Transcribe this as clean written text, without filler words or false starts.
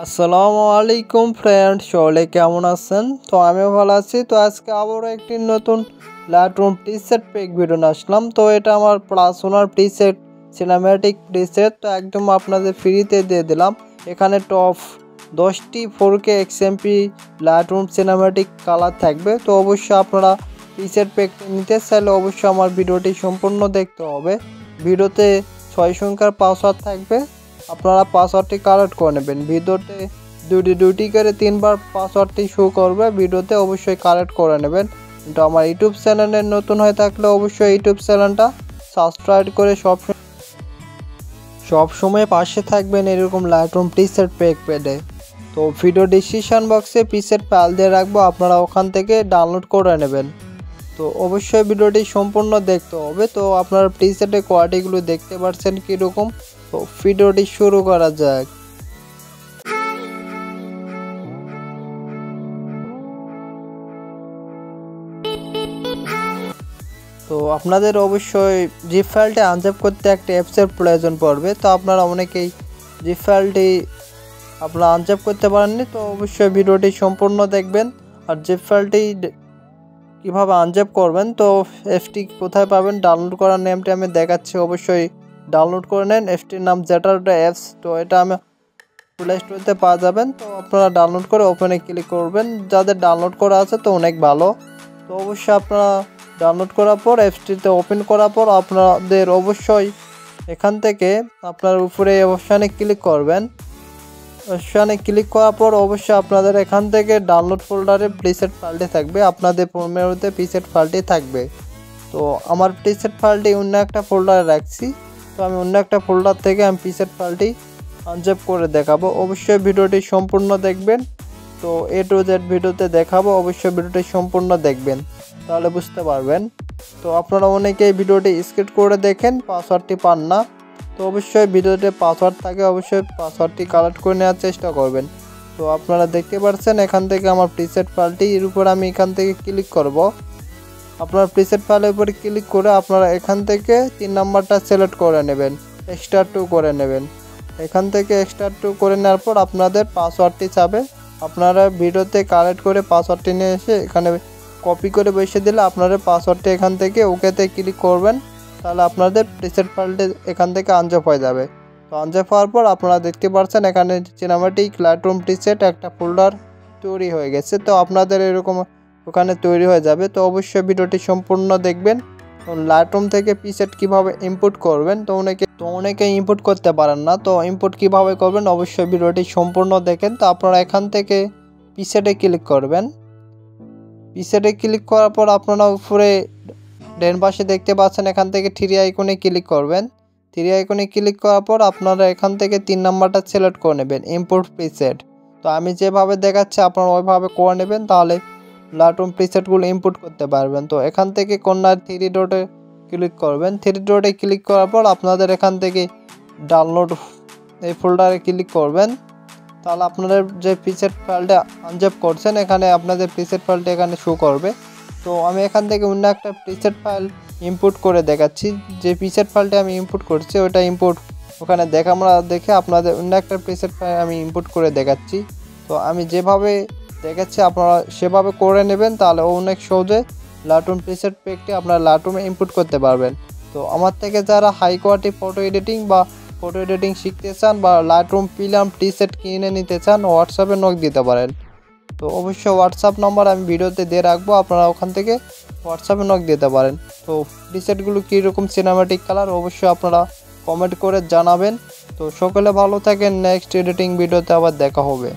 আসসালামু আলাইকুম ফ্রেন্ড, সকলে কেমন আছেন? তো আমিও ভালো আছি। তো আজকে আবারও একটি নতুন লাইটরুম প্রিসেট পেক ভিডিও নিয়ে আসলাম। তো এটা আমার প্লাস ওনার প্রিসেট সিনেম্যাটিক প্রিসেট, তো একদম আপনাদের ফ্রিতে দিয়ে দিলাম। এখানে টপ 10টি 4K XMP Lightroom cinematic colour থাকবে। তো অবশ্যই আপনারা প্রিসেট পেকটি নিতে চাইলে অবশ্যই আমার ভিডিওটি সম্পূর্ণ দেখতে হবে। ভিডিওতে 6 সংখ্যার পাসওয়ার্ড থাকবে, আপনারা পাসওয়ার্ডটি কালেক্ট করে নেবেন। ভিডিওতে দুটি করে 3বার পাসওয়ার্ডটি শো করবে, ভিডিওতে অবশ্যই কালেক্ট করে নেবেন। কিন্তু আমার ইউটিউব চ্যানেলে নতুন হয়ে থাকলে অবশ্যই ইউটিউব চ্যানেলটা সাবস্ক্রাইব করে সব সময় পাশে থাকবেন এরকম লাইটরুম প্রিসেট পেক পেডে। তো ভিডিও ডিসক্রিপশন বক্সে প্রিসেট ফাইল দিয়ে রাখবো, আপনারা ওখান থেকে ডাউনলোড করে নেবেন। তো অবশ্যই ভিডিওটি সম্পূর্ণ দেখতে হবে। তো আপনারা প্রিসেটের কোয়ালিটিগুলো দেখতে পাচ্ছেন কীরকম। তো ভিডিওটি শুরু করা যাক। তো আপনাদের অবশ্যই জিপ ফাইলটি আনজ্যাপ করতে একটা অ্যাপসের প্রয়োজন পড়বে। তো আপনারা অনেকেই জিপ ফাইলটি আপনারা আনজ্যাপ করতে পারেননি, তো অবশ্যই ভিডিওটি সম্পূর্ণ দেখবেন। আর জিপ ফাইলটি কীভাবে আনজ্যাপ করবেন, তো অ্যাপটি কোথায় পাবেন, ডাউনলোড করার নেমটি আমি দেখাচ্ছি, অবশ্যই ডাউনলোড করে নেন। অ্যাপটির নাম জেটারডা অ্যাপস। তো এটা আমি প্লে স্টোরেতে পাওয়া যাবেন। তো আপনারা ডাউনলোড করে ওপেনে ক্লিক করবেন। যাদের ডাউনলোড করা আছে তো অনেক ভালো। তো অবশ্যই আপনারা ডাউনলোড করার পর অ্যাপসটিতে ওপেন করার পর আপনাদের অবশ্যই এখান থেকে আপনার উপরে অপশানে ক্লিক করবেন। অপশানে ক্লিক করার পর অবশ্যই আপনাদের এখান থেকে ডাউনলোড ফোল্ডারে প্রিসেট ফাইলটি থাকবে, আপনাদের মেমোরিতে প্রিসেট ফাইলটি থাকবে। তো আমার প্রিসেট ফাইলটি অন্য একটা ফোল্ডারে রাখছি। তো আমি অন্য একটা ফোল্ডার থেকে আমি প্রিসেট ফাইলটি আনজ্যাপ করে দেখাবো। অবশ্যই ভিডিওটি সম্পূর্ণ দেখবেন। তো A to Z ভিডিওতে দেখাবো, অবশ্যই ভিডিওটি সম্পূর্ণ দেখবেন, তাহলে বুঝতে পারবেন। তো আপনারা অনেকেই ভিডিওটি স্কিপ করে দেখেন, পাসওয়ার্ডটি পান না। তো অবশ্যই ভিডিওতে পাসওয়ার্ড থাকে, অবশ্যই পাসওয়ার্ডটি কালেক্ট করে নেওয়ার চেষ্টা করবেন। তো আপনারা দেখতে পাচ্ছেন এখান থেকে আমার প্রিসেট ফাইলটির উপর আমি এখান থেকে ক্লিক করব। আপনার প্রিসেট ফাইলের উপরে ক্লিক করে আপনারা এখান থেকে 3 নাম্বারটা সিলেক্ট করে নেবেন, এক্সট্রা 2 করে নেবেন। এখান থেকে এক্সট্রা 2 করে নেওয়ার পর আপনাদের পাসওয়ার্ডটি চাবে, আপনারা ভিডিওতে কালেক্ট করে পাসওয়ার্ডটি নিয়ে এসে এখানে কপি করে বসিয়ে দিলে আপনাদের পাসওয়ার্ডটি এখান থেকে ওকেতে ক্লিক করবেন, তাহলে আপনাদের প্রিসেট ফাইলটি এখান থেকে আনজ্যাপ হয়ে যাবে। তো আনজ্যাপ হওয়ার পর আপনারা দেখতে পাচ্ছেন এখানে সিনেম্যাটিক লাইটরুম প্রিসেট একটা ফোল্ডার তৈরি হয়ে গেছে। তো আপনাদের এরকম ওখানে তৈরি হয়ে যাবে। তো অবশ্যই ভিডিওটি সম্পূর্ণ দেখবেন। লাইটরুম থেকে প্রিসেট কিভাবে ইনপুট করবেন, তো অনেকে ইনপুট করতে পারেন না। তো ইনপুট কিভাবে করবেন অবশ্যই ভিডিওটি সম্পূর্ণ দেখেন। তো আপনারা এখান থেকে প্রিসেটে ক্লিক করবেন। প্রিসেটে ক্লিক করার পর আপনারা উপরে ডান পাশে দেখতে পাচ্ছেন এখান থেকে 3 আইকনে ক্লিক করবেন। 3 আইকনে ক্লিক করার পর আপনারা এখান থেকে 3 নাম্বারটা সিলেক্ট করে নেবেন, ইম্পোর্ট প্রিসেট। তো আমি যেভাবে দেখাচ্ছি আপনারা ওইভাবে করে নেবেন, তাহলে লাইটরুম প্রিসেটগুলো ইনপুট করতে পারবেন। তো এখান থেকে কর্নার 3 ডটে ক্লিক করবেন। 3 ডটে ক্লিক করার পর আপনাদের এখান থেকে ডাউনলোড এই ফোল্ডারে ক্লিক করবেন, তাহলে আপনাদের যে প্রিসেট ফাইলটা আনজ্যাপ করছেন এখানে আপনাদের প্রিসেট ফাইলটা এখানে শো করবে। তো আমি এখান থেকে অন্য একটা প্রিসেট ফাইল ইনপুট করে দেখাচ্ছি। যে প্রিসেট ফাইলটা আমি ইনপুট করছি ওটা ইনপুট ওখানে দেখে আপনাদের অন্য একটা প্রিসেট ফাইল আমি ইনপুট করে দেখাচ্ছি। তো আমি যেভাবে দেখাচ্ছি আপনারা সেভাবে করে নেবেন, তাহলে অনেক সহজে লাইটরুম প্রিসেট পেকটি আপনারা লাইটরুমে ইনপুট করতে পারবেন। তো আমার থেকে যারা হাই কোয়ালিটি ফটো এডিটিং শিখতে চান বা লাইটরুম প্রিসেট কিনে নিতে চান, হোয়াটসঅ্যাপে নক দিতে পারেন। তো অবশ্যই হোয়াটসঅ্যাপ নাম্বার আমি ভিডিওতে দিয়ে রাখবো, আপনারা ওখান থেকে হোয়াটসঅ্যাপে নক দিতে পারেন। তো প্রিসেটগুলো কীরকম সিনেম্যাটিক কালার অবশ্যই আপনারা কমেন্ট করে জানাবেন। তো সকলে ভালো থাকেন, নেক্সট এডিটিং ভিডিওতে আবার দেখা হবে।